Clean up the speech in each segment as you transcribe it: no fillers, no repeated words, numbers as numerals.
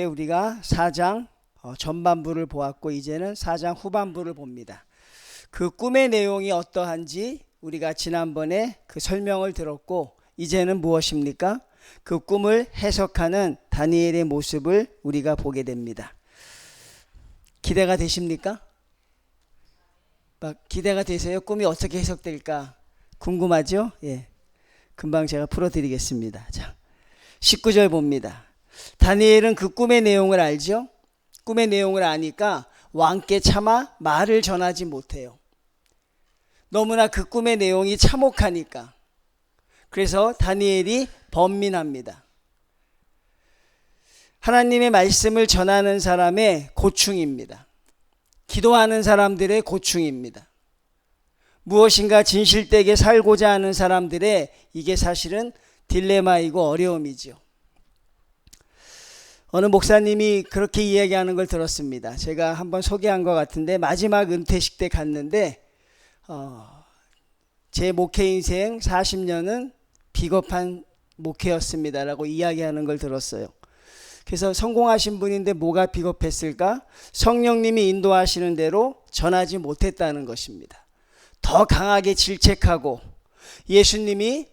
우리가 4장 전반부를 보았고 이제는 4장 후반부를 봅니다. 그 꿈의 내용이 어떠한지 우리가 지난번에 그 설명을 들었고 이제는 무엇입니까? 그 꿈을 해석하는 다니엘의 모습을 우리가 보게 됩니다. 기대가 되십니까? 막 기대가 되세요? 꿈이 어떻게 해석될까 궁금하죠? 예, 금방 제가 풀어드리겠습니다. 자, 19절 봅니다. 다니엘은 그 꿈의 내용을 알죠? 꿈의 내용을 아니까 왕께 차마 말을 전하지 못해요. 너무나 그 꿈의 내용이 참혹하니까. 그래서 다니엘이 번민합니다. 하나님의 말씀을 전하는 사람의 고충입니다. 기도하는 사람들의 고충입니다. 무엇인가 진실되게 살고자 하는 사람들의 이게 사실은 딜레마이고 어려움이죠. 어느 목사님이 그렇게 이야기하는 걸 들었습니다. 제가 한번 소개한 것 같은데 마지막 은퇴식 때 갔는데 제 목회 인생 40년은 비겁한 목회였습니다라고 이야기하는 걸 들었어요. 그래서 성공하신 분인데 뭐가 비겁했을까? 성령님이 인도하시는 대로 전하지 못했다는 것입니다. 더 강하게 질책하고 예수님이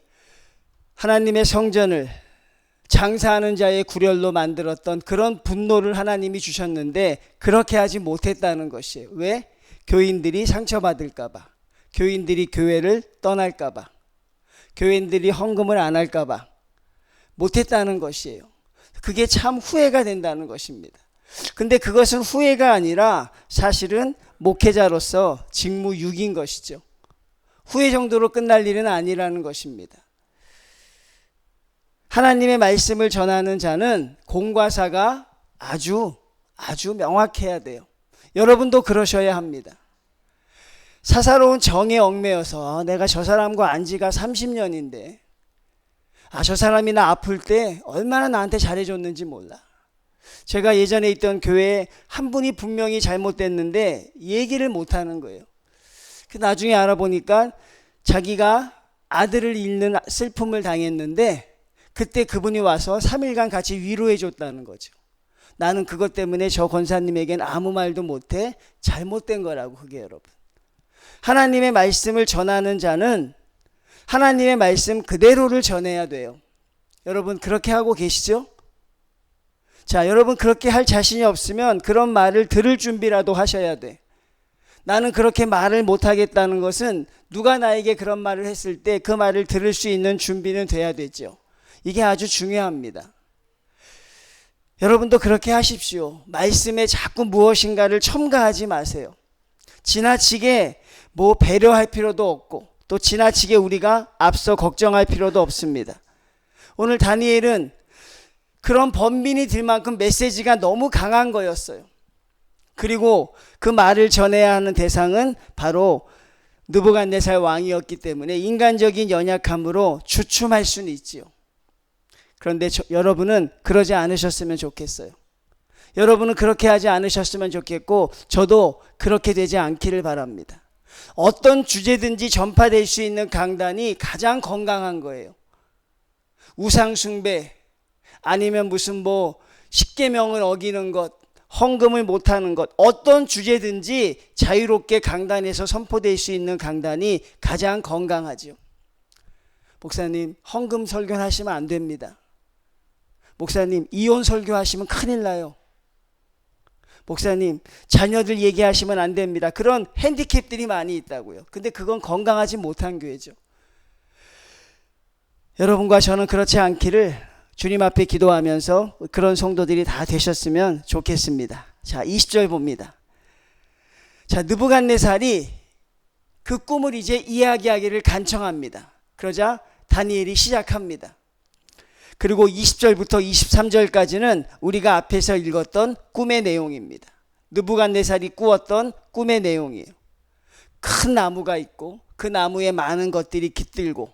하나님의 성전을 장사하는 자의 구렬로 만들었던 그런 분노를 하나님이 주셨는데 그렇게 하지 못했다는 것이에요. 왜? 교인들이 상처받을까 봐, 교인들이 교회를 떠날까 봐, 교인들이 헌금을 안 할까 봐 못했다는 것이에요. 그게 참 후회가 된다는 것입니다. 근데 그것은 후회가 아니라 사실은 목회자로서 직무유기인 것이죠. 후회 정도로 끝날 일은 아니라는 것입니다. 하나님의 말씀을 전하는 자는 공과 사가 아주 명확해야 돼요. 여러분도 그러셔야 합니다. 사사로운 정에 얽매여서 내가 저 사람과 안 지가 30년인데 저 사람이 나 아플 때 얼마나 나한테 잘해줬는지 몰라. 제가 예전에 있던 교회에 한 분이 분명히 잘못됐는데 얘기를 못하는 거예요. 나중에 알아보니까 자기가 아들을 잃는 슬픔을 당했는데 그때 그분이 와서 3일간 같이 위로해 줬다는 거죠. 나는 그것 때문에 저 권사님에겐 아무 말도 못해. 잘못된 거라고. 그게 여러분, 하나님의 말씀을 전하는 자는 하나님의 말씀 그대로를 전해야 돼요. 여러분 그렇게 하고 계시죠? 자, 여러분 그렇게 할 자신이 없으면 그런 말을 들을 준비라도 하셔야 돼. 나는 그렇게 말을 못하겠다는 것은 누가 나에게 그런 말을 했을 때 그 말을 들을 수 있는 준비는 돼야 되죠. 이게 아주 중요합니다. 여러분도 그렇게 하십시오. 말씀에 자꾸 무엇인가를 첨가하지 마세요. 지나치게 배려할 필요도 없고 또 지나치게 우리가 앞서 걱정할 필요도 없습니다. 오늘 다니엘은 그런 번민이 들 만큼 메시지가 너무 강한 거였어요. 그리고 그 말을 전해야 하는 대상은 바로 느부갓네살 왕이었기 때문에 인간적인 연약함으로 주춤할 수는 있지요. 그런데 여러분은 그러지 않으셨으면 좋겠어요. 여러분은 그렇게 하지 않으셨으면 좋겠고 저도 그렇게 되지 않기를 바랍니다. 어떤 주제든지 전파될 수 있는 강단이 가장 건강한 거예요. 우상 숭배 아니면 무슨 십계명을 어기는 것, 헌금을 못하는 것, 어떤 주제든지 자유롭게 강단에서 선포될 수 있는 강단이 가장 건강하죠. 목사님, 헌금 설교하시면 안 됩니다. 목사님, 이혼 설교하시면 큰일 나요. 목사님, 자녀들 얘기하시면 안 됩니다. 그런 핸디캡들이 많이 있다고요. 근데 그건 건강하지 못한 교회죠. 여러분과 저는 그렇지 않기를 주님 앞에 기도하면서 그런 성도들이 다 되셨으면 좋겠습니다. 자, 20절 봅니다. 자, 느부갓네살이 그 꿈을 이제 이야기하기를 간청합니다. 그러자 다니엘이 시작합니다. 그리고 20절부터 23절까지는 우리가 앞에서 읽었던 꿈의 내용입니다. 느부갓네살이 꾸었던 꿈의 내용이에요. 큰 나무가 있고 그 나무에 많은 것들이 깃들고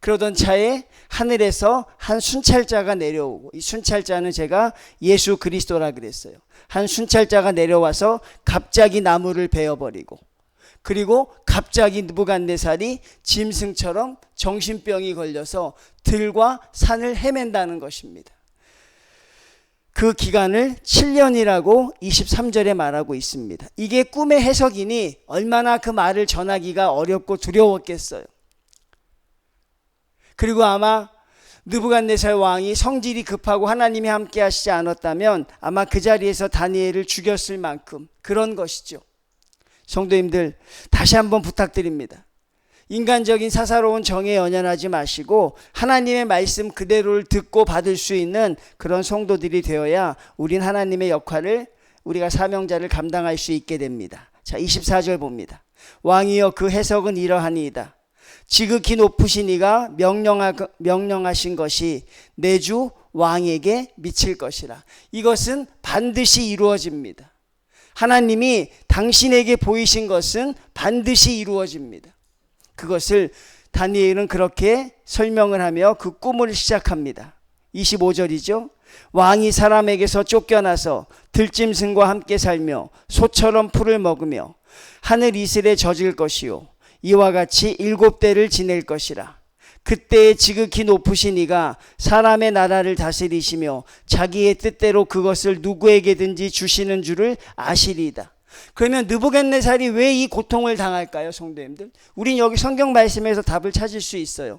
그러던 차에 하늘에서 한 순찰자가 내려오고, 이 순찰자는 제가 예수 그리스도라 그랬어요. 한 순찰자가 내려와서 갑자기 나무를 베어버리고 그리고 갑자기 느부갓네살이 짐승처럼 정신병이 걸려서 들과 산을 헤맨다는 것입니다. 그 기간을 7년이라고 23절에 말하고 있습니다. 이게 꿈의 해석이니 얼마나 그 말을 전하기가 어렵고 두려웠겠어요. 그리고 아마 느부갓네살 왕이 성질이 급하고 하나님이 함께 하시지 않았다면 아마 그 자리에서 다니엘을 죽였을 만큼 그런 것이죠. 성도님들, 다시 한번 부탁드립니다. 인간적인 사사로운 정에 연연하지 마시고 하나님의 말씀 그대로를 듣고 받을 수 있는 그런 성도들이 되어야 우린 하나님의 역할을, 우리가 사명자를 감당할 수 있게 됩니다. 자, 24절 봅니다. 왕이여, 그 해석은 이러하니이다. 지극히 높으신 이가 명령하신 것이 내 주 왕에게 미칠 것이라. 이것은 반드시 이루어집니다. 하나님이 당신에게 보이신 것은 반드시 이루어집니다. 그것을 다니엘은 그렇게 설명을 하며 그 꿈을 시작합니다. 25절이죠. 왕이 사람에게서 쫓겨나서 들짐승과 함께 살며 소처럼 풀을 먹으며 하늘 이슬에 젖을 것이요 이와 같이 7대를 지낼 것이라. 그때에 지극히 높으신 이가 사람의 나라를 다스리시며 자기의 뜻대로 그것을 누구에게든지 주시는 줄을 아시리이다. 그러면 느부갓네살이 왜 이 고통을 당할까요, 성도님들? 우린 여기 성경 말씀에서 답을 찾을 수 있어요.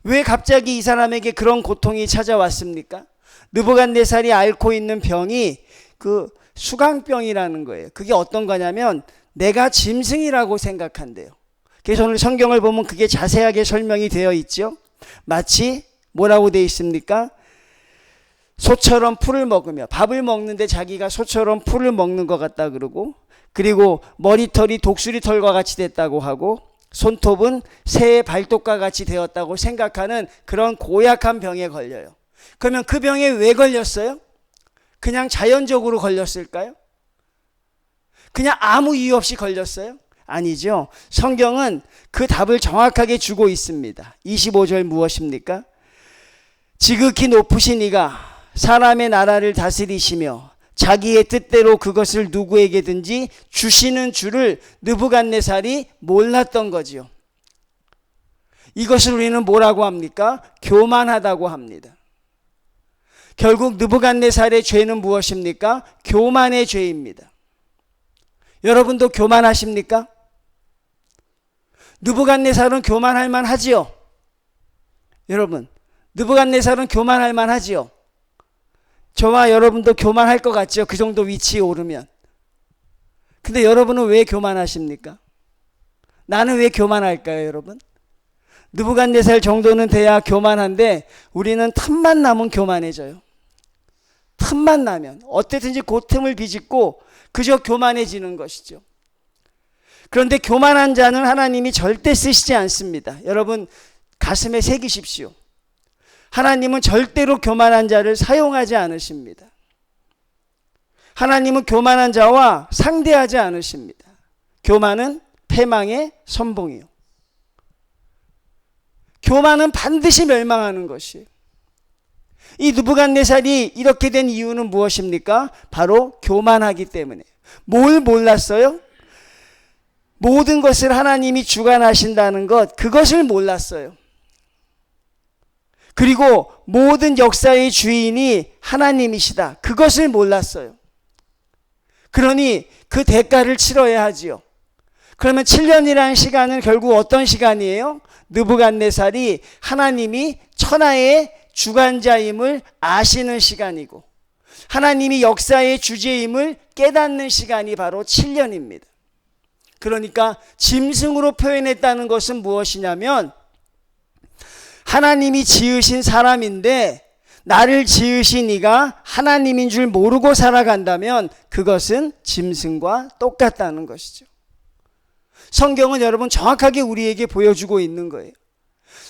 왜 갑자기 이 사람에게 그런 고통이 찾아왔습니까? 느부갓네살이 앓고 있는 병이 그 수강병이라는 거예요. 그게 어떤 거냐면 내가 짐승이라고 생각한대요. 그래서 오늘 성경을 보면 그게 자세하게 설명이 되어 있죠. 마치 뭐라고 되어 있습니까? 소처럼 풀을 먹으며, 밥을 먹는데 자기가 소처럼 풀을 먹는 것 같다 그러고, 그리고 머리털이 독수리 털과 같이 됐다고 하고, 손톱은 새의 발톱과 같이 되었다고 생각하는 그런 고약한 병에 걸려요. 그러면 그 병에 왜 걸렸어요? 그냥 자연적으로 걸렸을까요? 그냥 아무 이유 없이 걸렸어요? 아니죠. 성경은 그 답을 정확하게 주고 있습니다. 25절 무엇입니까? 지극히 높으신 이가 사람의 나라를 다스리시며 자기의 뜻대로 그것을 누구에게든지 주시는 줄을 느부갓네살이 몰랐던 거지요. 이것을 우리는 뭐라고 합니까? 교만하다고 합니다. 결국 느부갓네살의 죄는 무엇입니까? 교만의 죄입니다. 여러분도 교만하십니까? 느부갓네살은 교만할 만하지요. 여러분, 느부갓네살은 교만할 만하지요. 저와 여러분도 교만할 것 같죠? 그 정도 위치에 오르면. 근데 여러분은 왜 교만하십니까? 나는 왜 교만할까요, 여러분? 느부갓네살 정도는 돼야 교만한데 우리는 틈만 나면 교만해져요. 틈만 나면 어떻든지 그 틈을 비집고 그저 교만해지는 것이죠. 그런데 교만한 자는 하나님이 절대 쓰시지 않습니다. 여러분 가슴에 새기십시오. 하나님은 절대로 교만한 자를 사용하지 않으십니다. 하나님은 교만한 자와 상대하지 않으십니다. 교만은 패망의 선봉이요. 교만은 반드시 멸망하는 것이에요. 이 느부갓네살이 이렇게 된 이유는 무엇입니까? 바로 교만하기 때문에. 뭘 몰랐어요? 모든 것을 하나님이 주관하신다는 것, 그것을 몰랐어요. 그리고 모든 역사의 주인이 하나님이시다, 그것을 몰랐어요. 그러니 그 대가를 치러야 하지요. 그러면 7년이라는 시간은 결국 어떤 시간이에요? 느부갓네살이 하나님이 천하의 주관자임을 아시는 시간이고 하나님이 역사의 주제임을 깨닫는 시간이 바로 7년입니다. 그러니까 짐승으로 표현했다는 것은 무엇이냐면 하나님이 지으신 사람인데 나를 지으신 이가 하나님인 줄 모르고 살아간다면 그것은 짐승과 똑같다는 것이죠. 성경은 여러분 정확하게 우리에게 보여주고 있는 거예요.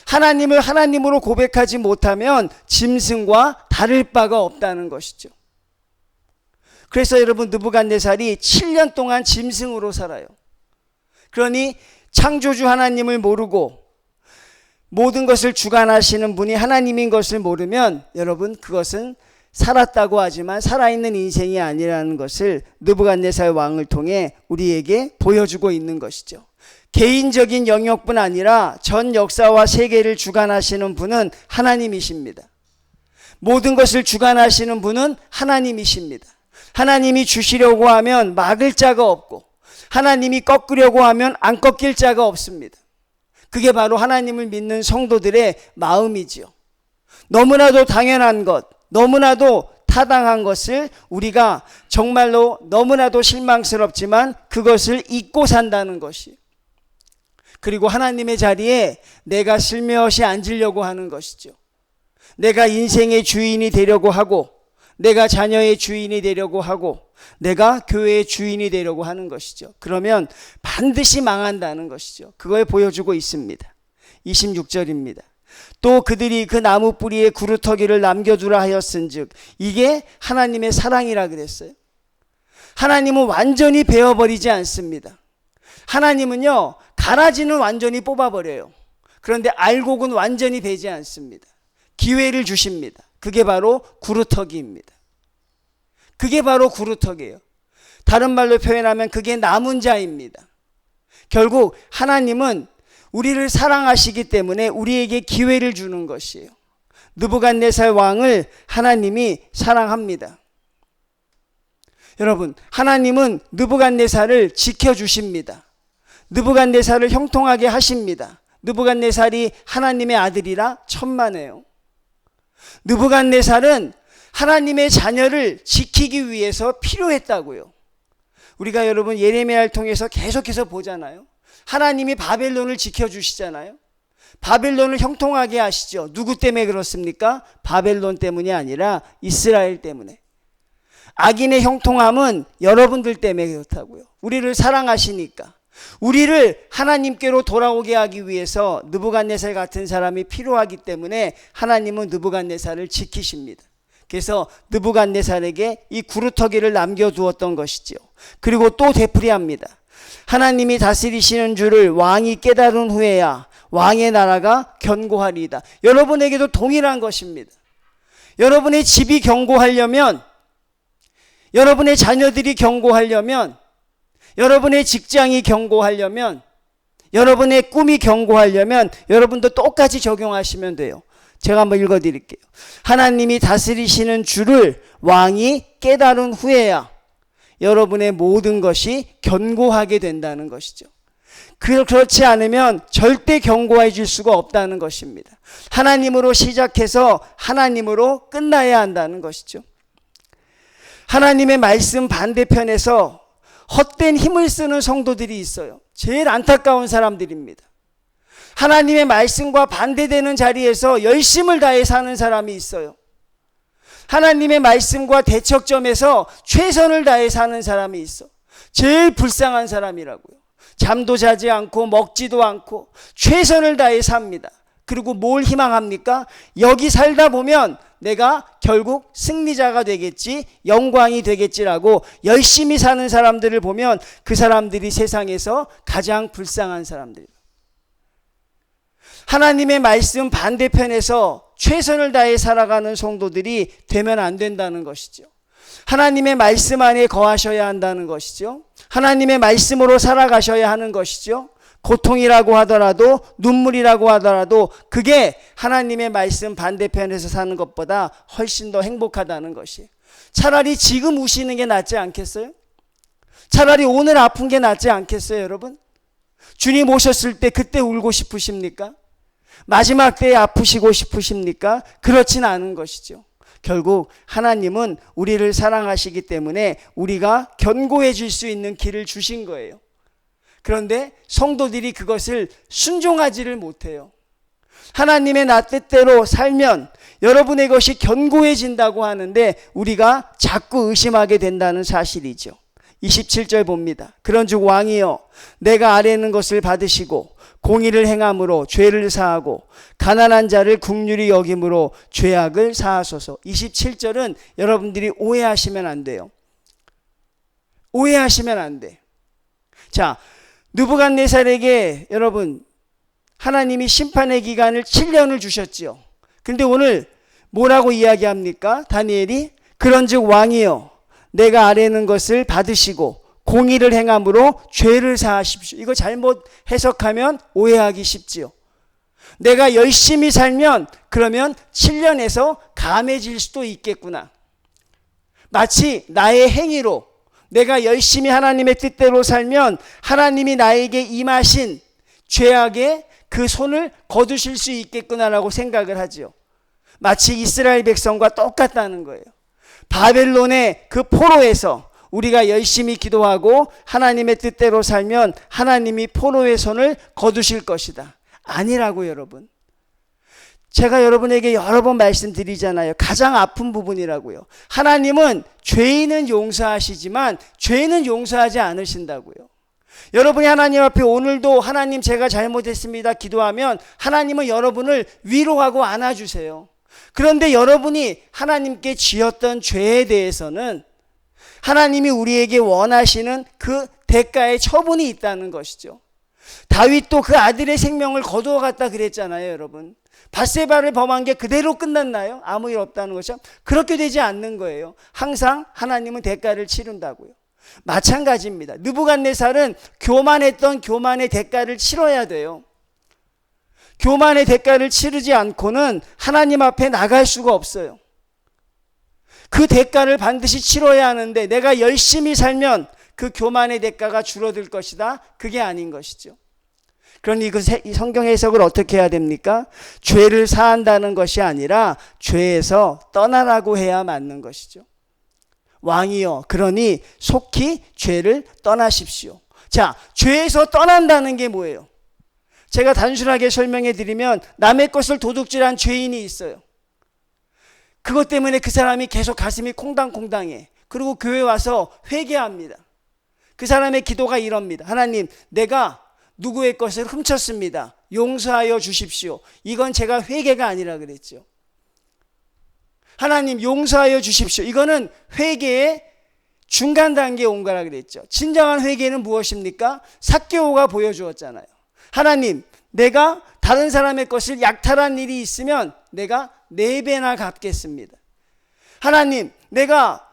하나님을 하나님으로 고백하지 못하면 짐승과 다를 바가 없다는 것이죠. 그래서 여러분 느부갓네살이 7년 동안 짐승으로 살아요. 그러니 창조주 하나님을 모르고 모든 것을 주관하시는 분이 하나님인 것을 모르면 여러분 그것은 살았다고 하지만 살아있는 인생이 아니라는 것을 느부갓네살 왕을 통해 우리에게 보여주고 있는 것이죠. 개인적인 영역뿐 아니라 전 역사와 세계를 주관하시는 분은 하나님이십니다. 모든 것을 주관하시는 분은 하나님이십니다. 하나님이 주시려고 하면 막을 자가 없고 하나님이 꺾으려고 하면 안 꺾일 자가 없습니다. 그게 바로 하나님을 믿는 성도들의 마음이지요. 너무나도 당연한 것, 너무나도 타당한 것을 우리가 정말로 너무나도 실망스럽지만 그것을 잊고 산다는 것이, 그리고 하나님의 자리에 내가 슬며시 앉으려고 하는 것이죠. 내가 인생의 주인이 되려고 하고, 내가 자녀의 주인이 되려고 하고, 내가 교회의 주인이 되려고 하는 것이죠. 그러면 반드시 망한다는 것이죠. 그걸 보여주고 있습니다. 26절입니다. 또 그들이 그 나무 뿌리에 구루터기를 남겨두라 하였은즉, 이게 하나님의 사랑이라 그랬어요. 하나님은 완전히 베어버리지 않습니다. 하나님은요, 가라지는 완전히 뽑아버려요. 그런데 알곡은 완전히 베지 않습니다. 기회를 주십니다. 그게 바로 구루터기입니다. 그게 바로 구루터기예요. 다른 말로 표현하면 그게 남은 자입니다. 결국 하나님은 우리를 사랑하시기 때문에 우리에게 기회를 주는 것이에요. 느부갓네살 왕을 하나님이 사랑합니다. 여러분, 하나님은 느부갓네살을 지켜주십니다. 느부갓네살을 형통하게 하십니다. 느부갓네살이 하나님의 아들이라 천만에요. 느부갓네살은 하나님의 자녀를 지키기 위해서 필요했다고요. 우리가 여러분 예레미야를 통해서 계속해서 보잖아요. 하나님이 바벨론을 지켜주시잖아요. 바벨론을 형통하게 하시죠. 누구 때문에 그렇습니까? 바벨론 때문이 아니라 이스라엘 때문에. 악인의 형통함은 여러분들 때문에 그렇다고요. 우리를 사랑하시니까. 우리를 하나님께로 돌아오게 하기 위해서 느부갓네살 같은 사람이 필요하기 때문에 하나님은 느부갓네살을 지키십니다. 그래서 느부갓네살에게 이 구루터기를 남겨두었던 것이죠. 그리고 또 되풀이합니다. 하나님이 다스리시는 줄을 왕이 깨달은 후에야 왕의 나라가 견고하리이다. 여러분에게도 동일한 것입니다. 여러분의 집이 견고하려면, 여러분의 자녀들이 견고하려면, 여러분의 직장이 견고하려면, 여러분의 꿈이 견고하려면 여러분도 똑같이 적용하시면 돼요. 제가 한번 읽어드릴게요. 하나님이 다스리시는 줄을 왕이 깨달은 후에야 여러분의 모든 것이 견고하게 된다는 것이죠. 그렇지 않으면 절대 견고해질 수가 없다는 것입니다. 하나님으로 시작해서 하나님으로 끝나야 한다는 것이죠. 하나님의 말씀 반대편에서 헛된 힘을 쓰는 성도들이 있어요. 제일 안타까운 사람들입니다. 하나님의 말씀과 반대되는 자리에서 열심을 다해 사는 사람이 있어요. 하나님의 말씀과 대척점에서 최선을 다해 사는 사람이 있어. 제일 불쌍한 사람이라고요. 잠도 자지 않고 먹지도 않고 최선을 다해 삽니다. 그리고 뭘 희망합니까? 여기 살다 보면 내가 결국 승리자가 되겠지, 영광이 되겠지라고 열심히 사는 사람들을 보면 그 사람들이 세상에서 가장 불쌍한 사람들이에요. 하나님의 말씀 반대편에서 최선을 다해 살아가는 성도들이 되면 안 된다는 것이죠. 하나님의 말씀 안에 거하셔야 한다는 것이죠. 하나님의 말씀으로 살아가셔야 하는 것이죠. 고통이라고 하더라도, 눈물이라고 하더라도 그게 하나님의 말씀 반대편에서 사는 것보다 훨씬 더 행복하다는 것이에요. 차라리 지금 우시는 게 낫지 않겠어요? 차라리 오늘 아픈 게 낫지 않겠어요, 여러분? 주님 오셨을 때 그때 울고 싶으십니까? 마지막 때에 아프시고 싶으십니까? 그렇진 않은 것이죠. 결국 하나님은 우리를 사랑하시기 때문에 우리가 견고해질 수 있는 길을 주신 거예요. 그런데 성도들이 그것을 순종하지를 못해요. 하나님의 나 뜻대로 살면 여러분의 것이 견고해진다고 하는데 우리가 자꾸 의심하게 된다는 사실이죠. 27절 봅니다. 그런즉 왕이여, 내가 아뢰는 것을 받으시고 공의를 행함으로 죄를 사하고 가난한 자를 긍휼히 여김으로 죄악을 사하소서. 27절은 여러분들이 오해하시면 안 돼요. 오해하시면 안 돼. 자, 느부갓네살에게 여러분 하나님이 심판의 기간을 7년을 주셨지요. 근데 오늘 뭐라고 이야기합니까? 다니엘이 그런즉 왕이여, 내가 아뢰는 것을 받으시고 공의를 행함으로 죄를 사하십시오. 이거 잘못 해석하면 오해하기 쉽지요. 내가 열심히 살면 그러면 7년에서 감해질 수도 있겠구나. 마치 나의 행위로 내가 열심히 하나님의 뜻대로 살면 하나님이 나에게 임하신 죄악의 그 손을 거두실 수 있겠구나라고 생각을 하죠. 마치 이스라엘 백성과 똑같다는 거예요. 바벨론의 그 포로에서 우리가 열심히 기도하고 하나님의 뜻대로 살면 하나님이 포로의 손을 거두실 것이다. 아니라고 여러분. 제가 여러분에게 여러 번 말씀드리잖아요. 가장 아픈 부분이라고요. 하나님은 죄인은 용서하시지만 죄는 용서하지 않으신다고요. 여러분이 하나님 앞에 오늘도 하나님 제가 잘못했습니다 기도하면 하나님은 여러분을 위로하고 안아주세요. 그런데 여러분이 하나님께 지었던 죄에 대해서는 하나님이 우리에게 원하시는 그 대가의 처분이 있다는 것이죠. 다윗도 그 아들의 생명을 거두어 갔다 그랬잖아요, 여러분. 밧세바를 범한 게 그대로 끝났나요? 아무 일 없다는 것이죠. 그렇게 되지 않는 거예요. 항상 하나님은 대가를 치른다고요. 마찬가지입니다. 느부갓네살은 교만했던 교만의 대가를 치러야 돼요. 교만의 대가를 치르지 않고는 하나님 앞에 나갈 수가 없어요. 그 대가를 반드시 치러야 하는데 내가 열심히 살면 그 교만의 대가가 줄어들 것이다. 그게 아닌 것이죠. 그러니 이 성경 해석을 어떻게 해야 됩니까? 죄를 사한다는 것이 아니라 죄에서 떠나라고 해야 맞는 것이죠. 왕이여 그러니 속히 죄를 떠나십시오. 자, 죄에서 떠난다는 게 뭐예요? 제가 단순하게 설명해 드리면 남의 것을 도둑질한 죄인이 있어요. 그것 때문에 그 사람이 계속 가슴이 콩당콩당해. 그리고 교회 와서 회개합니다. 그 사람의 기도가 이럽니다. 하나님, 내가 누구의 것을 훔쳤습니다. 용서하여 주십시오. 이건 제가 회개가 아니라 그랬죠. 하나님 용서하여 주십시오. 이거는 회개의 중간 단계에 온 거라 그랬죠. 진정한 회개는 무엇입니까? 삭개오가 보여주었잖아요. 하나님, 내가 다른 사람의 것을 약탈한 일이 있으면 내가 4배나 갚겠습니다. 하나님, 내가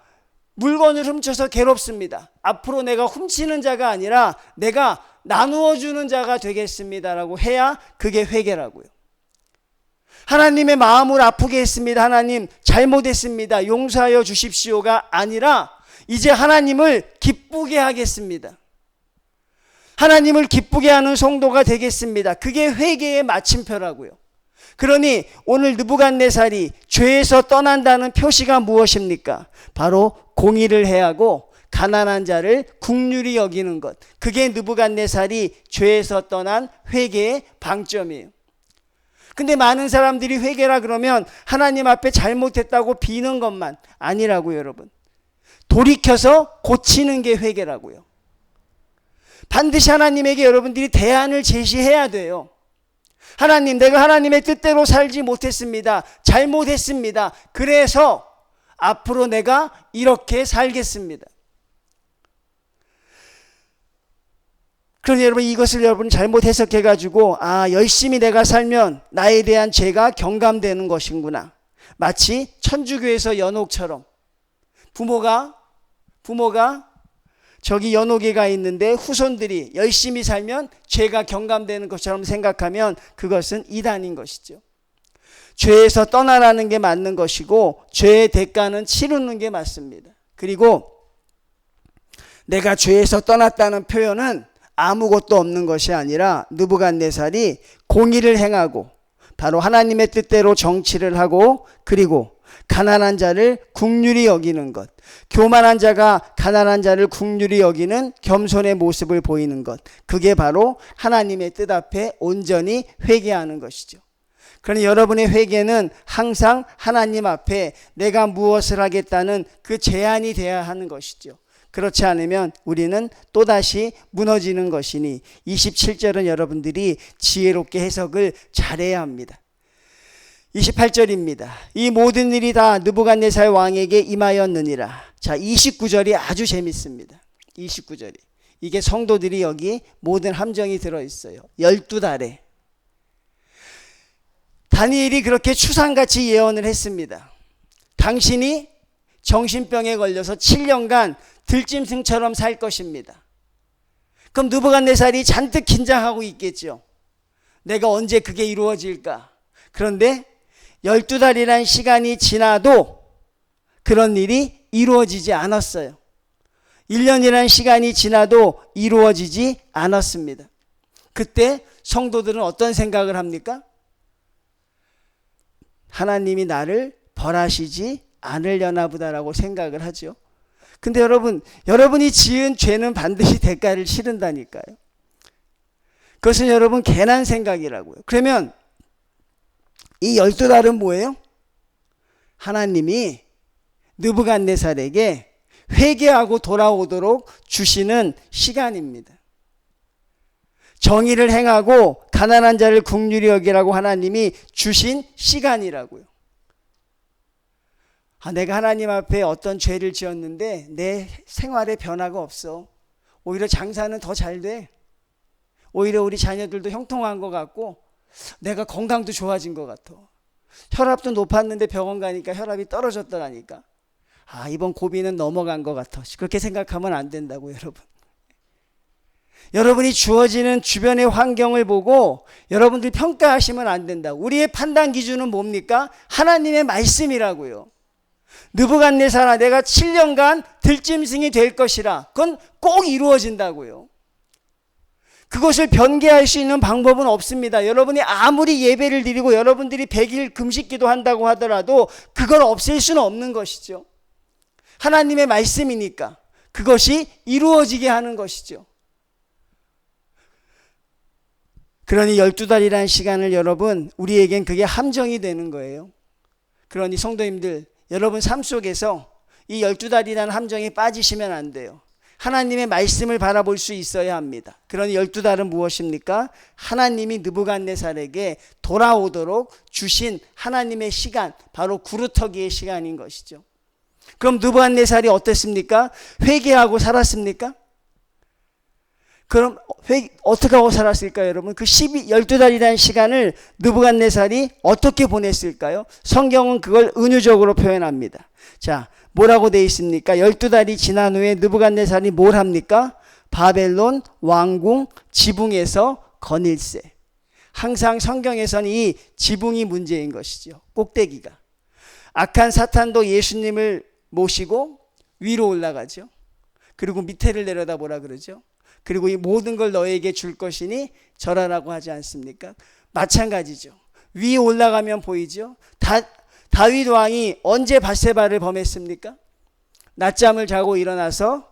물건을 훔쳐서 괴롭습니다. 앞으로 내가 훔치는 자가 아니라 내가 나누어 주는 자가 되겠습니다라고 해야 그게 회개라고요. 하나님의 마음을 아프게 했습니다. 하나님 잘못했습니다. 용서하여 주십시오가 아니라 이제 하나님을 기쁘게 하겠습니다. 하나님을 기쁘게 하는 성도가 되겠습니다. 그게 회개의 마침표라고요. 그러니 오늘 느부갓네살이 죄에서 떠난다는 표시가 무엇입니까? 바로 공의를 해하고 가난한 자를 긍휼히 여기는 것. 그게 느부갓네살이 죄에서 떠난 회개의 방점이에요. 근데 많은 사람들이 회개라 그러면 하나님 앞에 잘못했다고 비는 것만 아니라고요, 여러분. 돌이켜서 고치는 게 회개라고요. 반드시 하나님에게 여러분들이 대안을 제시해야 돼요. 하나님, 내가 하나님의 뜻대로 살지 못했습니다. 잘못했습니다. 그래서 앞으로 내가 이렇게 살겠습니다. 그런데 여러분 이것을 여러분 잘못 해석해가지고 열심히 내가 살면 나에 대한 죄가 경감되는 것이구나. 마치 천주교에서 연옥처럼 부모가 저기 연옥에 있는데 후손들이 열심히 살면 죄가 경감되는 것처럼 생각하면 그것은 이단인 것이죠. 죄에서 떠나라는 게 맞는 것이고 죄의 대가는 치르는 게 맞습니다. 그리고 내가 죄에서 떠났다는 표현은 아무것도 없는 것이 아니라 느부갓네살이 공의를 행하고 바로 하나님의 뜻대로 정치를 하고 그리고 가난한 자를 긍휼히 여기는 것, 교만한 자가 가난한 자를 긍휼히 여기는 겸손의 모습을 보이는 것, 그게 바로 하나님의 뜻 앞에 온전히 회개하는 것이죠. 그러니 여러분의 회개는 항상 하나님 앞에 내가 무엇을 하겠다는 그 제안이 돼야 하는 것이죠. 그렇지 않으면 우리는 또다시 무너지는 것이니 27절은 여러분들이 지혜롭게 해석을 잘해야 합니다. 28절입니다. 이 모든 일이 다 느부갓네살 왕에게 임하였느니라. 자, 29절이 아주 재밌습니다. 29절이. 이게 성도들이 여기 모든 함정이 들어있어요. 12달에. 다니엘이 그렇게 추상같이 예언을 했습니다. 당신이 정신병에 걸려서 7년간 들짐승처럼 살 것입니다. 그럼 느부갓네살이 잔뜩 긴장하고 있겠죠. 내가 언제 그게 이루어질까? 그런데 12달이라는 시간이 지나도 그런 일이 이루어지지 않았어요. 1년이라는 시간이 지나도 이루어지지 않았습니다. 그때 성도들은 어떤 생각을 합니까? 하나님이 나를 벌하시지 않으려나 보다라고 생각을 하죠. 근데 여러분이 지은 죄는 반드시 대가를 치른다니까요. 그것은 여러분 괜한 생각이라고요. 그러면 이 12달은 뭐예요? 하나님이 느부갓네살에게 회개하고 돌아오도록 주시는 시간입니다. 정의를 행하고 가난한 자를 긍휼히 여기라고 하나님이 주신 시간이라고요. 내가 하나님 앞에 어떤 죄를 지었는데 내 생활에 변화가 없어. 오히려 장사는 더 잘 돼. 오히려 우리 자녀들도 형통한 것 같고 내가 건강도 좋아진 것 같아. 혈압도 높았는데 병원 가니까 혈압이 떨어졌더라니까. 이번 고비는 넘어간 것 같아. 그렇게 생각하면 안 된다고 여러분. 여러분이 주어지는 주변의 환경을 보고 여러분들이 평가하시면 안 된다고. 우리의 판단 기준은 뭡니까? 하나님의 말씀이라고요. 느부갓네살아 내가 7년간 들짐승이 될 것이라. 그건 꼭 이루어진다고요. 그것을 변개할 수 있는 방법은 없습니다. 여러분이 아무리 예배를 드리고 여러분들이 100일 금식기도 한다고 하더라도 그걸 없앨 수는 없는 것이죠. 하나님의 말씀이니까 그것이 이루어지게 하는 것이죠. 그러니 12달이라는 시간을 여러분 우리에겐 그게 함정이 되는 거예요. 그러니 성도님들 여러분 삶 속에서 이 12달이라는 함정에 빠지시면 안 돼요. 하나님의 말씀을 바라볼 수 있어야 합니다. 그러니 12달은 무엇입니까? 하나님이 느부갓네살에게 돌아오도록 주신 하나님의 시간, 바로 구루터기의 시간인 것이죠. 그럼 느부갓네살이 어땠습니까? 회개하고 살았습니까? 그럼 어떻게 하고 살았을까요, 여러분? 그 12달이라는 시간을 느부갓네살이 어떻게 보냈을까요? 성경은 그걸 은유적으로 표현합니다. 자, 뭐라고 되어 있습니까? 12달이 지난 후에 느부갓네살이 뭘 합니까? 바벨론 왕궁 지붕에서 거닐세. 항상 성경에서는 이 지붕이 문제인 것이죠. 꼭대기가. 악한 사탄도 예수님을 모시고 위로 올라가죠. 그리고 밑에를 내려다 보라 그러죠. 그리고 이 모든 걸 너에게 줄 것이니 절하라고 하지 않습니까? 마찬가지죠. 위에 올라가면 보이죠. 다윗 왕이 언제 밧세바를 범했습니까? 낮잠을 자고 일어나서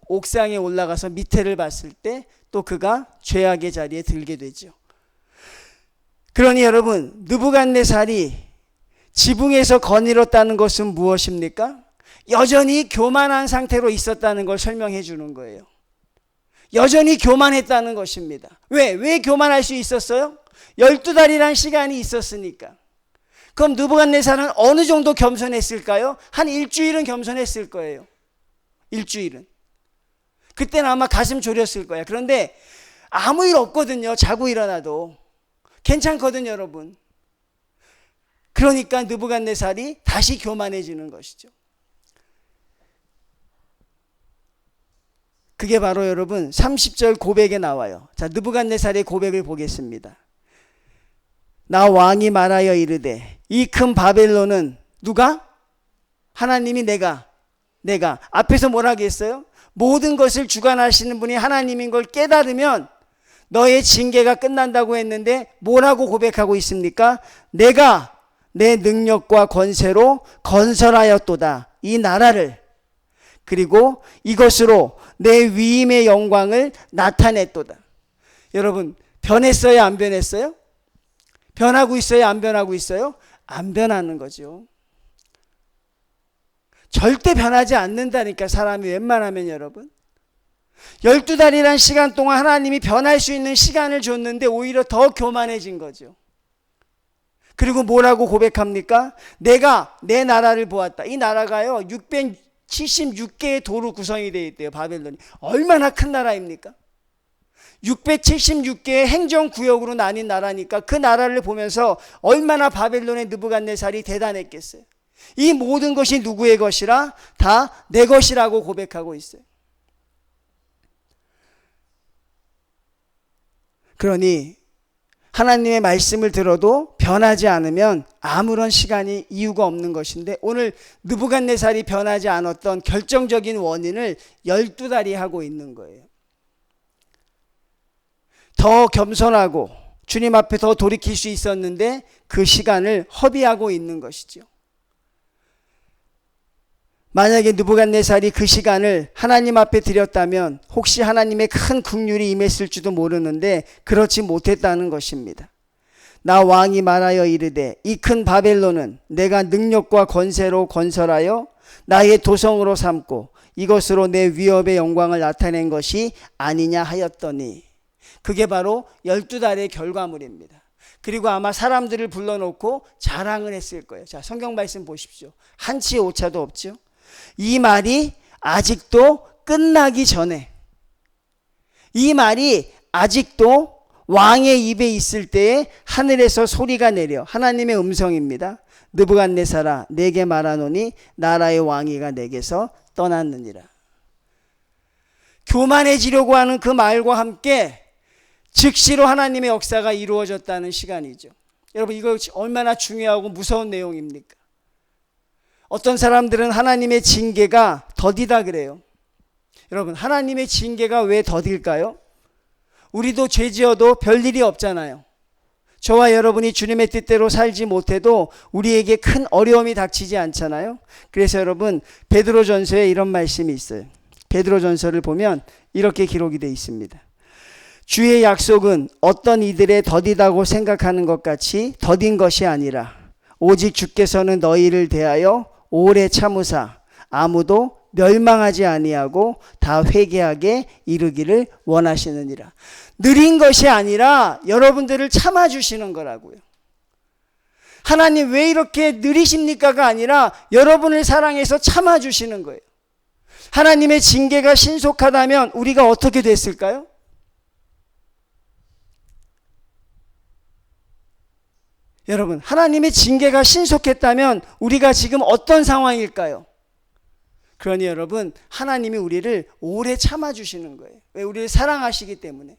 옥상에 올라가서 밑에를 봤을 때 또 그가 죄악의 자리에 들게 되죠. 그러니 여러분 느부갓네살이 지붕에서 거닐었다는 것은 무엇입니까? 여전히 교만한 상태로 있었다는 걸 설명해 주는 거예요. 여전히 교만했다는 것입니다. 왜 교만할 수 있었어요? 12달이란 시간이 있었으니까. 그럼 느부갓네살은 어느 정도 겸손했을까요? 한 일주일은 겸손했을 거예요. 일주일은. 그때는 아마 가슴 졸였을 거예요. 그런데 아무 일 없거든요. 자고 일어나도. 괜찮거든요, 여러분. 그러니까 느부갓네살이 다시 교만해지는 것이죠. 그게 바로 여러분 30절 고백에 나와요. 자, 느부갓네살의 고백을 보겠습니다. 나 왕이 말하여 이르되 이 큰 바벨론은 누가? 하나님이 내가 앞에서 뭐라고 했어요? 모든 것을 주관하시는 분이 하나님인 걸 깨달으면 너의 징계가 끝난다고 했는데 뭐라고 고백하고 있습니까? 내가 내 능력과 권세로 건설하였도다 이 나라를, 그리고 이것으로 내 위임의 영광을 나타냈도다. 여러분 변했어요, 안 변했어요? 변하고 있어요, 안 변하고 있어요? 안 변하는 거죠. 절대 변하지 않는다니까 사람이 웬만하면. 여러분 12달이란 시간 동안 하나님이 변할 수 있는 시간을 줬는데 오히려 더 교만해진 거죠. 그리고 뭐라고 고백합니까? 내가 내 나라를 보았다. 이 나라가요 676개의 도로 구성이 되어 있대요. 바벨론이 얼마나 큰 나라입니까? 676개의 행정구역으로 나뉜 나라니까 그 나라를 보면서 얼마나 바벨론의 느부갓네살이 대단했겠어요. 이 모든 것이 누구의 것이라? 다 내 것이라고 고백하고 있어요. 그러니 하나님의 말씀을 들어도 변하지 않으면 아무런 시간이 이유가 없는 것인데, 오늘 느부갓네살이 변하지 않았던 결정적인 원인을 12달이 하고 있는 거예요. 더 겸손하고 주님 앞에 더 돌이킬 수 있었는데 그 시간을 허비하고 있는 것이죠. 만약에 느부갓네살이 그 시간을 하나님 앞에 드렸다면 혹시 하나님의 큰 긍휼이 임했을지도 모르는데 그렇지 못했다는 것입니다. 나 왕이 말하여 이르되 이 큰 바벨론은 내가 능력과 권세로 건설하여 나의 도성으로 삼고 이것으로 내 위업의 영광을 나타낸 것이 아니냐 하였더니, 그게 바로 12달의 결과물입니다. 그리고 아마 사람들을 불러놓고 자랑을 했을 거예요. 자, 성경 말씀 보십시오. 한치의 오차도 없죠. 이 말이 아직도 끝나기 전에, 이 말이 아직도 왕의 입에 있을 때에 하늘에서 소리가 내려, 하나님의 음성입니다. 느부갓네살아, 내게 말하노니 나라의 왕위가 내게서 떠났느니라. 교만해지려고 하는 그 말과 함께 즉시로 하나님의 역사가 이루어졌다는 시간이죠. 여러분, 이거 얼마나 중요하고 무서운 내용입니까? 어떤 사람들은 하나님의 징계가 더디다 그래요. 여러분, 하나님의 징계가 왜 더딜까요? 우리도 죄 지어도 별일이 없잖아요. 저와 여러분이 주님의 뜻대로 살지 못해도 우리에게 큰 어려움이 닥치지 않잖아요. 그래서 여러분, 베드로전서에 이런 말씀이 있어요. 베드로전서를 보면 이렇게 기록이 되어 있습니다. 주의 약속은 어떤 이들의 더디다고 생각하는 것 같이 더딘 것이 아니라 오직 주께서는 너희를 대하여 오래 참으사 아무도 멸망하지 아니하고 다 회개하게 이르기를 원하시느니라. 느린 것이 아니라 여러분들을 참아주시는 거라고요. 하나님 왜 이렇게 느리십니까가 아니라 여러분을 사랑해서 참아주시는 거예요. 하나님의 징계가 신속하다면 우리가 어떻게 됐을까요? 여러분, 하나님의 징계가 신속했다면 우리가 지금 어떤 상황일까요? 그러니 여러분, 하나님이 우리를 오래 참아주시는 거예요. 왜? 우리를 사랑하시기 때문에.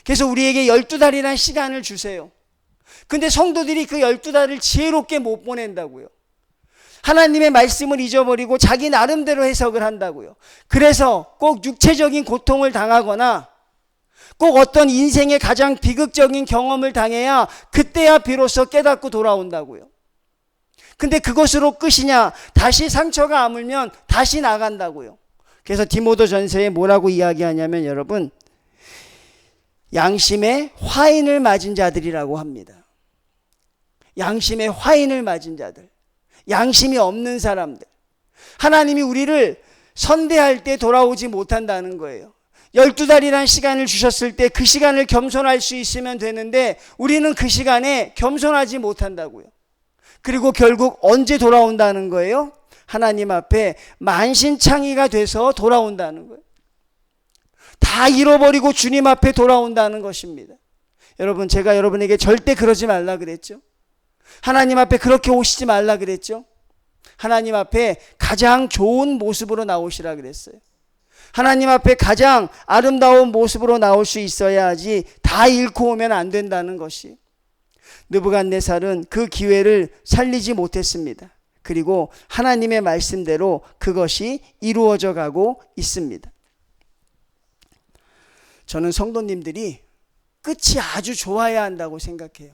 그래서 우리에게 12달이라는 시간을 주세요. 근데 성도들이 그 12달을 지혜롭게 못 보낸다고요. 하나님의 말씀을 잊어버리고 자기 나름대로 해석을 한다고요. 그래서 꼭 육체적인 고통을 당하거나 꼭 어떤 인생의 가장 비극적인 경험을 당해야 그때야 비로소 깨닫고 돌아온다고요. 근데 그것으로 끝이냐? 다시 상처가 아물면 다시 나간다고요. 그래서 디모데전서에 뭐라고 이야기하냐면 여러분, 양심의 화인을 맞은 자들이라고 합니다. 양심의 화인을 맞은 자들, 양심이 없는 사람들. 하나님이 우리를 선대할 때 돌아오지 못한다는 거예요. 12달이라는 시간을 주셨을 때 그 시간을 겸손할 수 있으면 되는데 우리는 그 시간에 겸손하지 못한다고요. 그리고 결국 언제 돌아온다는 거예요? 하나님 앞에 만신창이가 돼서 돌아온다는 거예요. 다 잃어버리고 주님 앞에 돌아온다는 것입니다. 여러분, 제가 여러분에게 절대 그러지 말라 그랬죠. 하나님 앞에 그렇게 오시지 말라 그랬죠. 하나님 앞에 가장 좋은 모습으로 나오시라 그랬어요. 하나님 앞에 가장 아름다운 모습으로 나올 수 있어야 하지 다 잃고 오면 안 된다는 것이. 느부갓네살은 그 기회를 살리지 못했습니다. 그리고 하나님의 말씀대로 그것이 이루어져 가고 있습니다. 저는 성도님들이 끝이 아주 좋아야 한다고 생각해요.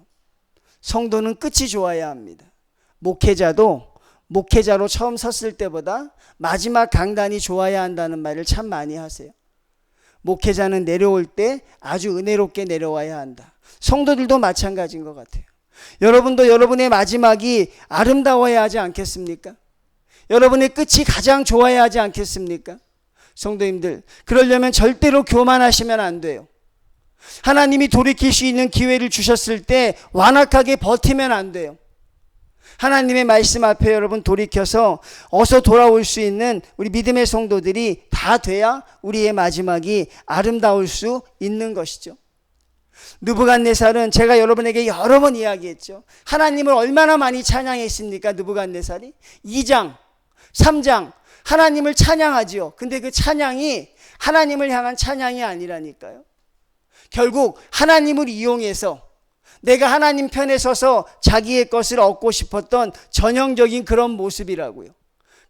성도는 끝이 좋아야 합니다. 목회자도 목회자로 처음 섰을 때보다 마지막 강단이 좋아야 한다는 말을 참 많이 하세요. 목회자는 내려올 때 아주 은혜롭게 내려와야 한다. 성도들도 마찬가지인 것 같아요. 여러분도 여러분의 마지막이 아름다워야 하지 않겠습니까? 여러분의 끝이 가장 좋아야 하지 않겠습니까? 성도님들, 그러려면 절대로 교만하시면 안 돼요. 하나님이 돌이킬 수 있는 기회를 주셨을 때 완악하게 버티면 안 돼요. 하나님의 말씀 앞에 여러분 돌이켜서 어서 돌아올 수 있는 우리 믿음의 성도들이 다 돼야 우리의 마지막이 아름다울 수 있는 것이죠. 느부갓네살은 제가 여러분에게 여러 번 이야기했죠. 하나님을 얼마나 많이 찬양했습니까? 느부갓네살이 2장, 3장 하나님을 찬양하지요. 근데 그 찬양이 하나님을 향한 찬양이 아니라니까요. 결국 하나님을 이용해서 내가 하나님 편에 서서 자기의 것을 얻고 싶었던 전형적인 그런 모습이라고요.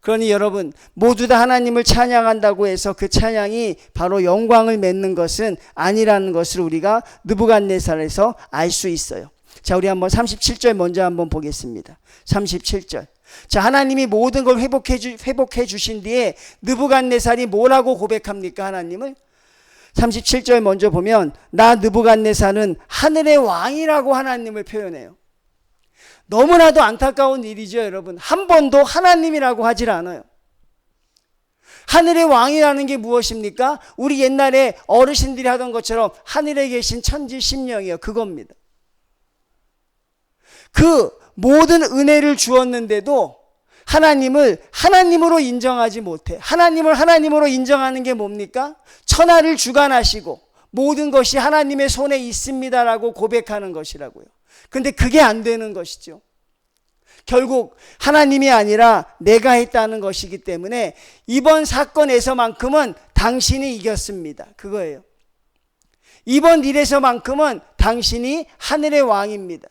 그러니 여러분, 모두 다 하나님을 찬양한다고 해서 그 찬양이 바로 영광을 맺는 것은 아니라는 것을 우리가 느부갓네살에서 알 수 있어요. 자, 우리 한번 37절 먼저 한번 보겠습니다. 37절. 자, 하나님이 모든 걸 회복해 주신 뒤에 느부갓네살이 뭐라고 고백합니까? 하나님을 37절 먼저 보면 나 느부갓네살은 하늘의 왕이라고 하나님을 표현해요. 너무나도 안타까운 일이죠, 여러분. 한 번도 하나님이라고 하질 않아요. 하늘의 왕이라는 게 무엇입니까? 우리 옛날에 어르신들이 하던 것처럼 하늘에 계신 천지 심령이요, 그겁니다. 그 모든 은혜를 주었는데도 하나님을 하나님으로 인정하지 못해. 하나님을 하나님으로 인정하는 게 뭡니까? 천하를 주관하시고 모든 것이 하나님의 손에 있습니다라고 고백하는 것이라고요. 근데 그게 안 되는 것이죠. 결국 하나님이 아니라 내가 했다는 것이기 때문에 이번 사건에서만큼은 당신이 이겼습니다. 그거예요. 이번 일에서만큼은 당신이 하늘의 왕입니다.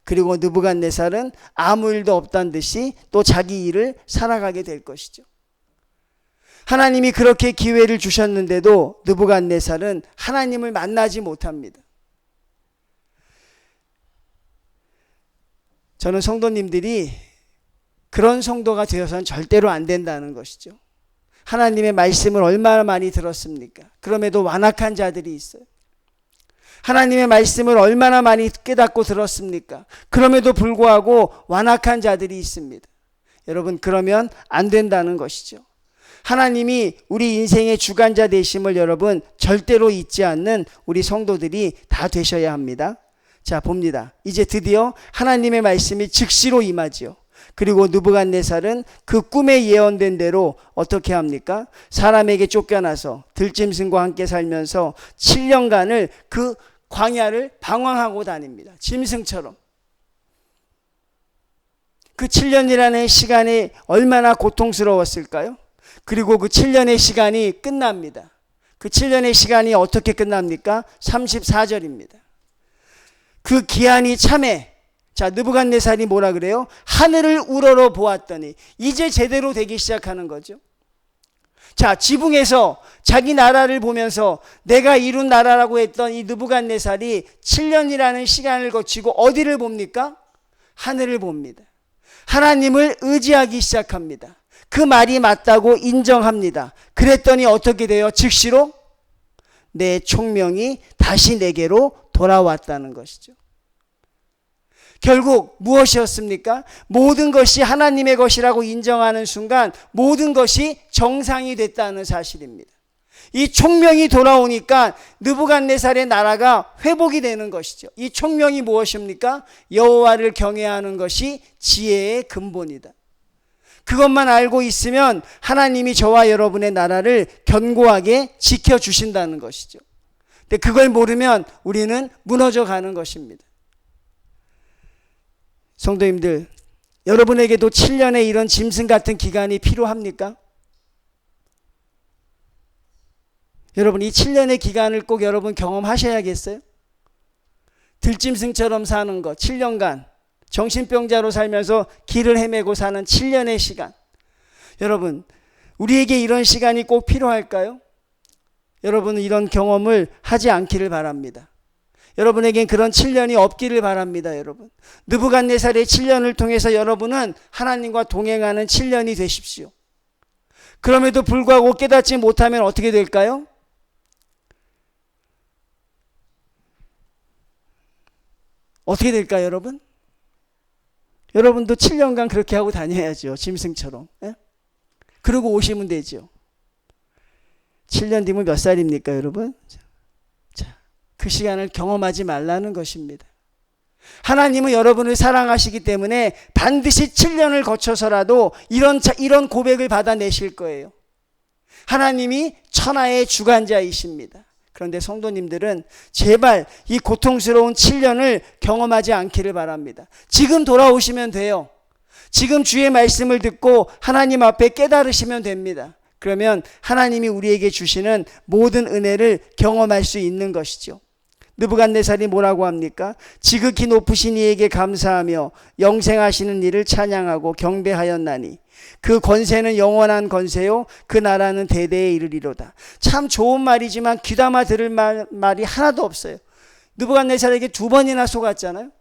그리고 느부갓네살은 아무 일도 없다는 듯이 또 자기 일을 살아가게 될 것이죠. 하나님이 그렇게 기회를 주셨는데도 느부갓네살은 하나님을 만나지 못합니다. 저는 성도님들이 그런 성도가 되어서는 절대로 안 된다는 것이죠. 하나님의 말씀을 얼마나 많이 들었습니까? 그럼에도 완악한 자들이 있어요. 하나님의 말씀을 얼마나 많이 깨닫고 들었습니까? 그럼에도 불구하고 완악한 자들이 있습니다. 여러분, 그러면 안 된다는 것이죠. 하나님이 우리 인생의 주관자 되심을 여러분 절대로 잊지 않는 우리 성도들이 다 되셔야 합니다. 자, 봅니다. 이제 드디어 하나님의 말씀이 즉시로 임하지요. 그리고 느부갓네살은 그 꿈에 예언된 대로 어떻게 합니까? 사람에게 쫓겨나서 들짐승과 함께 살면서 7년간을 그 광야를 방황하고 다닙니다. 짐승처럼. 그 7년이라는 시간이 얼마나 고통스러웠을까요? 그리고 그 7년의 시간이 끝납니다. 그 7년의 시간이 어떻게 끝납니까? 34절입니다. 그 기한이 참에, 자, 느부갓네살이 뭐라 그래요? 하늘을 우러러 보았더니 이제 제대로 되기 시작하는 거죠. 자, 지붕에서 자기 나라를 보면서 내가 이룬 나라라고 했던 이 느부갓네살이 7년이라는 시간을 거치고 어디를 봅니까? 하늘을 봅니다. 하나님을 의지하기 시작합니다. 그 말이 맞다고 인정합니다. 그랬더니 어떻게 돼요? 즉시로 내 총명이 다시 내게로 돌아왔다는 것이죠. 결국 무엇이었습니까? 모든 것이 하나님의 것이라고 인정하는 순간 모든 것이 정상이 됐다는 사실입니다. 이 총명이 돌아오니까 느부갓네살의 나라가 회복이 되는 것이죠. 이 총명이 무엇입니까? 여호와를 경외하는 것이 지혜의 근본이다. 그것만 알고 있으면 하나님이 저와 여러분의 나라를 견고하게 지켜주신다는 것이죠. 근데 그걸 모르면 우리는 무너져 가는 것입니다. 성도님들, 여러분에게도 7년의 이런 짐승 같은 기간이 필요합니까? 여러분, 이 7년의 기간을 꼭 여러분 경험하셔야겠어요? 들짐승처럼 사는 것, 7년간 정신병자로 살면서 길을 헤매고 사는 7년의 시간. 여러분, 우리에게 이런 시간이 꼭 필요할까요? 여러분은 이런 경험을 하지 않기를 바랍니다. 여러분에겐 그런 7년이 없기를 바랍니다. 여러분, 느부갓네살의 7년을 통해서 여러분은 하나님과 동행하는 7년이 되십시오. 그럼에도 불구하고 깨닫지 못하면 어떻게 될까요? 어떻게 될까요, 여러분? 여러분도 7년간 그렇게 하고 다녀야죠. 짐승처럼. 예? 그러고 오시면 되죠. 7년 뒤면 몇 살입니까, 여러분? 자, 그 시간을 경험하지 말라는 것입니다. 하나님은 여러분을 사랑하시기 때문에 반드시 7년을 거쳐서라도 이런 고백을 받아내실 거예요. 하나님이 천하의 주관자이십니다. 그런데 성도님들은 제발 이 고통스러운 7년을 경험하지 않기를 바랍니다. 지금 돌아오시면 돼요. 지금 주의 말씀을 듣고 하나님 앞에 깨달으시면 됩니다. 그러면 하나님이 우리에게 주시는 모든 은혜를 경험할 수 있는 것이죠. 느부갓네살이 뭐라고 합니까? 지극히 높으신 이에게 감사하며 영생하시는 이를 찬양하고 경배하였나니 그 권세는 영원한 권세요 그 나라는 대대에 이르리로다. 참 좋은 말이지만 귀담아 들을 말이 하나도 없어요. 느부갓네살에게 2번이나 속았잖아요.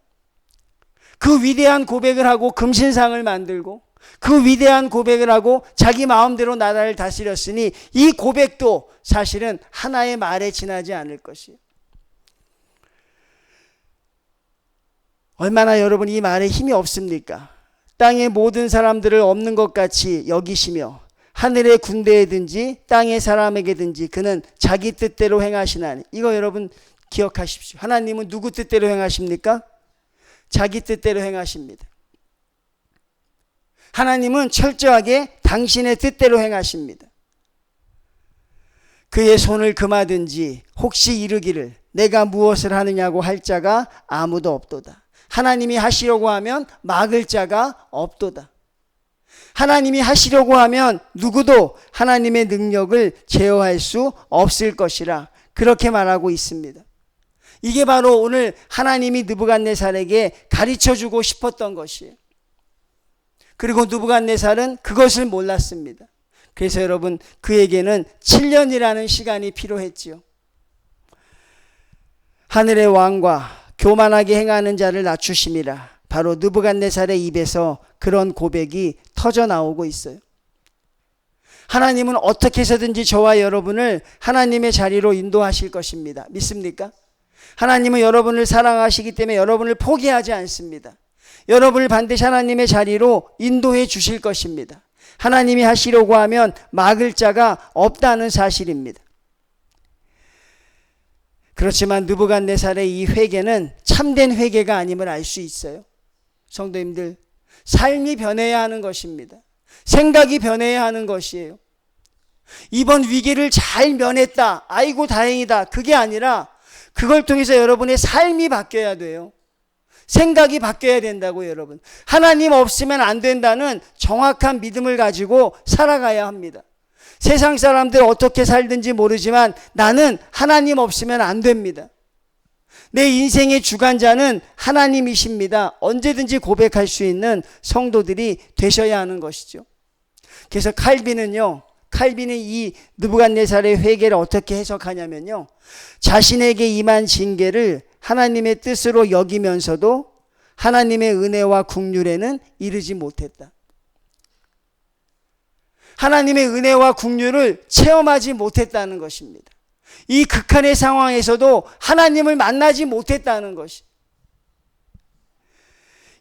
그 위대한 고백을 하고 금신상을 만들고 그 위대한 고백을 하고 자기 마음대로 나라를 다스렸으니 이 고백도 사실은 하나의 말에 지나지 않을 것이에요. 얼마나 여러분 이 말에 힘이 없습니까? 땅의 모든 사람들을 없는 것 같이 여기시며 하늘의 군대에든지 땅의 사람에게든지 그는 자기 뜻대로 행하시나니. 이거 여러분 기억하십시오. 하나님은 누구 뜻대로 행하십니까? 자기 뜻대로 행하십니다. 하나님은 철저하게 당신의 뜻대로 행하십니다. 그의 손을 금하든지 혹시 이르기를 내가 무엇을 하느냐고 할 자가 아무도 없도다. 하나님이 하시려고 하면 막을 자가 없도다. 하나님이 하시려고 하면 누구도 하나님의 능력을 제어할 수 없을 것이라 그렇게 말하고 있습니다. 이게 바로 오늘 하나님이 느부갓네살에게 가르쳐주고 싶었던 것이에요. 그리고 느부갓네살은 그것을 몰랐습니다. 그래서 여러분 그에게는 7년이라는 시간이 필요했지요. 하늘의 왕과 교만하게 행하는 자를 낮추심이라. 바로 느부갓네살의 입에서 그런 고백이 터져 나오고 있어요. 하나님은 어떻게 해서든지 저와 여러분을 하나님의 자리로 인도하실 것입니다. 믿습니까? 하나님은 여러분을 사랑하시기 때문에 여러분을 포기하지 않습니다. 여러분을 반드시 하나님의 자리로 인도해 주실 것입니다. 하나님이 하시려고 하면 막을 자가 없다는 사실입니다. 그렇지만 느부갓네살의 이 회개는 참된 회개가 아님을 알 수 있어요. 성도님들, 삶이 변해야 하는 것입니다. 생각이 변해야 하는 것이에요. 이번 위기를 잘 면했다, 아이고 다행이다, 그게 아니라 그걸 통해서 여러분의 삶이 바뀌어야 돼요. 생각이 바뀌어야 된다고. 여러분, 하나님 없으면 안 된다는 정확한 믿음을 가지고 살아가야 합니다. 세상 사람들 어떻게 살든지 모르지만 나는 하나님 없으면 안 됩니다. 내 인생의 주관자는 하나님이십니다. 언제든지 고백할 수 있는 성도들이 되셔야 하는 것이죠. 그래서 칼빈은 이 느부갓네살의 회개를 어떻게 해석하냐면요, 자신에게 임한 징계를 하나님의 뜻으로 여기면서도 하나님의 은혜와 긍휼에는 이르지 못했다. 하나님의 은혜와 긍휼을 체험하지 못했다는 것입니다. 이 극한의 상황에서도 하나님을 만나지 못했다는 것이.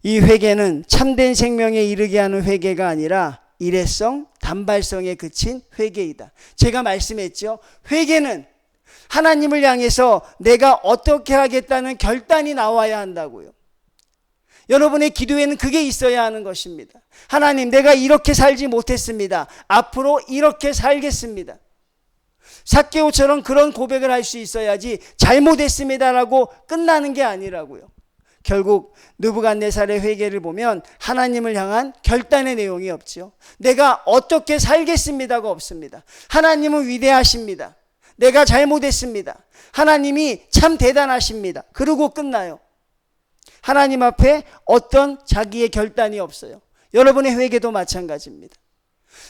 이 회개는 참된 생명에 이르게 하는 회개가 아니라 일회성, 단발성에 그친 회개이다. 제가 말씀했죠. 회개는 하나님을 향해서 내가 어떻게 하겠다는 결단이 나와야 한다고요. 여러분의 기도에는 그게 있어야 하는 것입니다. 하나님, 내가 이렇게 살지 못했습니다. 앞으로 이렇게 살겠습니다. 삭개오처럼 그런 고백을 할 수 있어야지 잘못했습니다라고 끝나는 게 아니라고요. 결국 느부갓네살의 회개를 보면 하나님을 향한 결단의 내용이 없죠. 내가 어떻게 살겠습니다가 없습니다. 하나님은 위대하십니다. 내가 잘못했습니다. 하나님이 참 대단하십니다. 그러고 끝나요. 하나님 앞에 어떤 자기의 결단이 없어요. 여러분의 회개도 마찬가지입니다.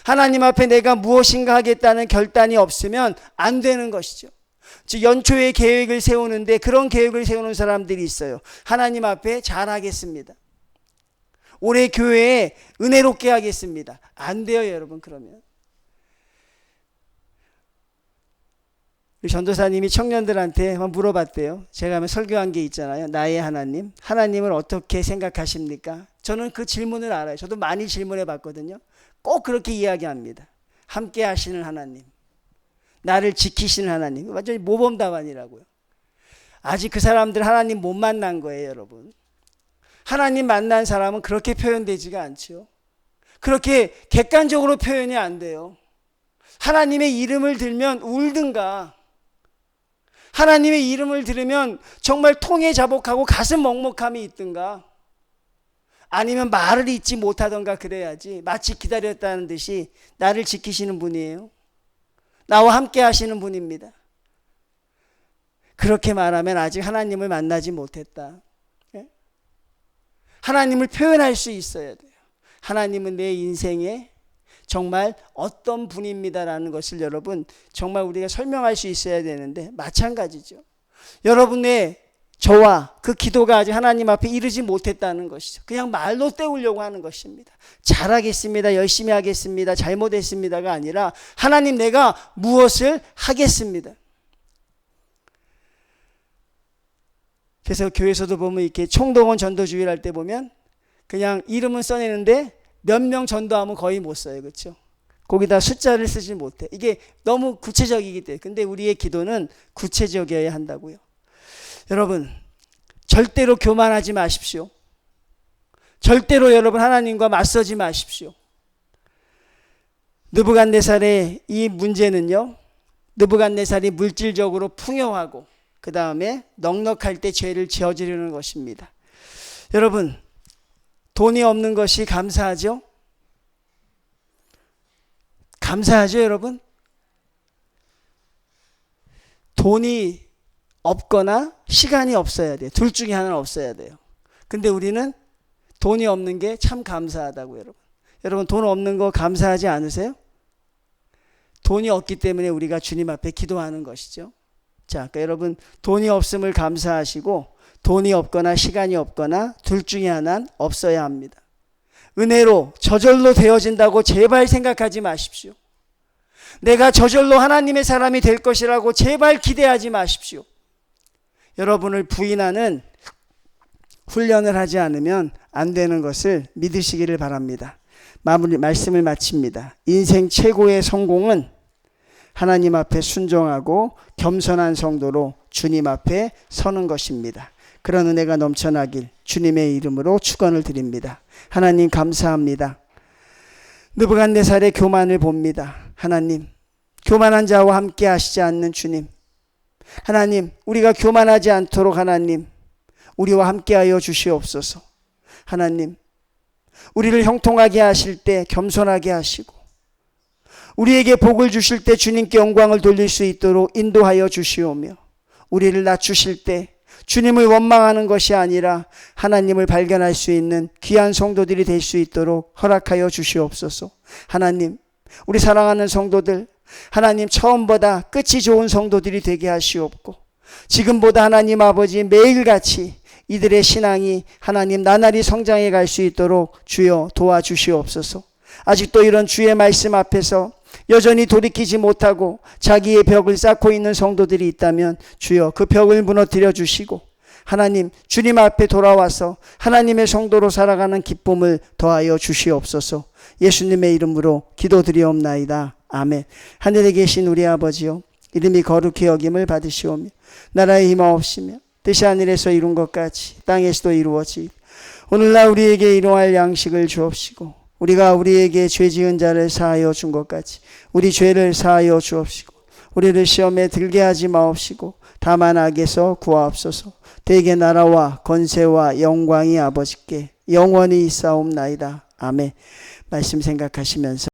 하나님 앞에 내가 무엇인가 하겠다는 결단이 없으면 안 되는 것이죠. 즉 연초에 계획을 세우는데 그런 계획을 세우는 사람들이 있어요. 하나님 앞에 잘하겠습니다. 올해 교회에 은혜롭게 하겠습니다. 안 돼요, 여러분. 그러면 우리 전도사님이 청년들한테 물어봤대요. 제가 하면 설교한 게 있잖아요. 나의 하나님, 하나님을 어떻게 생각하십니까? 저는 그 질문을 알아요. 저도 많이 질문해 봤거든요. 꼭 그렇게 이야기합니다. 함께 하시는 하나님, 나를 지키시는 하나님. 완전히 모범 답안이라고요. 아직 그 사람들 하나님 못 만난 거예요, 여러분. 하나님 만난 사람은 그렇게 표현되지가 않죠. 그렇게 객관적으로 표현이 안 돼요. 하나님의 이름을 들면 울든가, 하나님의 이름을 들으면 정말 통에 자복하고 가슴 먹먹함이 있든가, 아니면 말을 잊지 못하던가 그래야지. 마치 기다렸다는 듯이 나를 지키시는 분이에요. 나와 함께 하시는 분입니다. 그렇게 말하면 아직 하나님을 만나지 못했다. 예? 하나님을 표현할 수 있어야 돼요. 하나님은 내 인생에 정말 어떤 분입니다라는 것을 여러분 정말 우리가 설명할 수 있어야 되는데 마찬가지죠. 여러분의 저와 그 기도가 아직 하나님 앞에 이르지 못했다는 것이죠. 그냥 말로 때우려고 하는 것입니다. 잘하겠습니다. 열심히 하겠습니다. 잘못했습니다가 아니라 하나님 내가 무엇을 하겠습니다. 그래서 교회에서도 보면 이렇게 총동원 전도주의를 할 때 보면 그냥 이름은 써내는데 몇 명 전도하면 거의 못 써요. 그렇죠? 거기다 숫자를 쓰지 못해. 이게 너무 구체적이기 때문에. 근데 우리의 기도는 구체적이어야 한다고요. 여러분 절대로 교만하지 마십시오. 절대로 여러분 하나님과 맞서지 마십시오. 느부갓네살의 이 문제는요, 느부갓네살이 물질적으로 풍요하고 그 다음에 넉넉할 때 죄를 저지르는 것입니다. 여러분 돈이 없는 것이 감사하죠? 감사하죠 여러분? 돈이 없거나 시간이 없어야 돼요. 둘 중에 하나는 없어야 돼요. 근데 우리는 돈이 없는 게 참 감사하다고 여러분. 여러분 돈 없는 거 감사하지 않으세요? 돈이 없기 때문에 우리가 주님 앞에 기도하는 것이죠. 자, 그러니까 여러분 돈이 없음을 감사하시고 돈이 없거나 시간이 없거나 둘 중에 하나는 없어야 합니다. 은혜로 저절로 되어진다고 제발 생각하지 마십시오. 내가 저절로 하나님의 사람이 될 것이라고 제발 기대하지 마십시오. 여러분을 부인하는 훈련을 하지 않으면 안 되는 것을 믿으시기를 바랍니다. 말씀을 마칩니다. 인생 최고의 성공은 하나님 앞에 순종하고 겸손한 성도로 주님 앞에 서는 것입니다. 그런 은혜가 넘쳐나길 주님의 이름으로 축원을 드립니다. 하나님 감사합니다. 느부갓네살의 교만을 봅니다. 하나님 교만한 자와 함께 하시지 않는 주님, 하나님 우리가 교만하지 않도록 하나님 우리와 함께하여 주시옵소서. 하나님 우리를 형통하게 하실 때 겸손하게 하시고 우리에게 복을 주실 때 주님께 영광을 돌릴 수 있도록 인도하여 주시오며 우리를 낮추실 때 주님을 원망하는 것이 아니라 하나님을 발견할 수 있는 귀한 성도들이 될 수 있도록 허락하여 주시옵소서. 하나님 우리 사랑하는 성도들 하나님 처음보다 끝이 좋은 성도들이 되게 하시옵고 지금보다 하나님 아버지 매일같이 이들의 신앙이 하나님 나날이 성장해 갈 수 있도록 주여 도와주시옵소서. 아직도 이런 주의 말씀 앞에서 여전히 돌이키지 못하고 자기의 벽을 쌓고 있는 성도들이 있다면 주여 그 벽을 무너뜨려 주시고 하나님 주님 앞에 돌아와서 하나님의 성도로 살아가는 기쁨을 더하여 주시옵소서. 예수님의 이름으로 기도드리옵나이다. 아멘. 하늘에 계신 우리 아버지요 이름이 거룩히 여김을 받으시오며 나라의 힘없으며 뜻이 하늘에서 이룬 것 같이 땅에서도 이루어지 오늘날 우리에게 일용할 양식을 주옵시고 우리가 우리에게 죄 지은 자를 사하여 준 것 같이 우리 죄를 사하여 주옵시고 우리를 시험에 들게 하지 마옵시고 다만 악에서 구하옵소서. 대개 나라와 권세와 영광이 아버지께 영원히 있사옵나이다. 아멘. 말씀 생각하시면서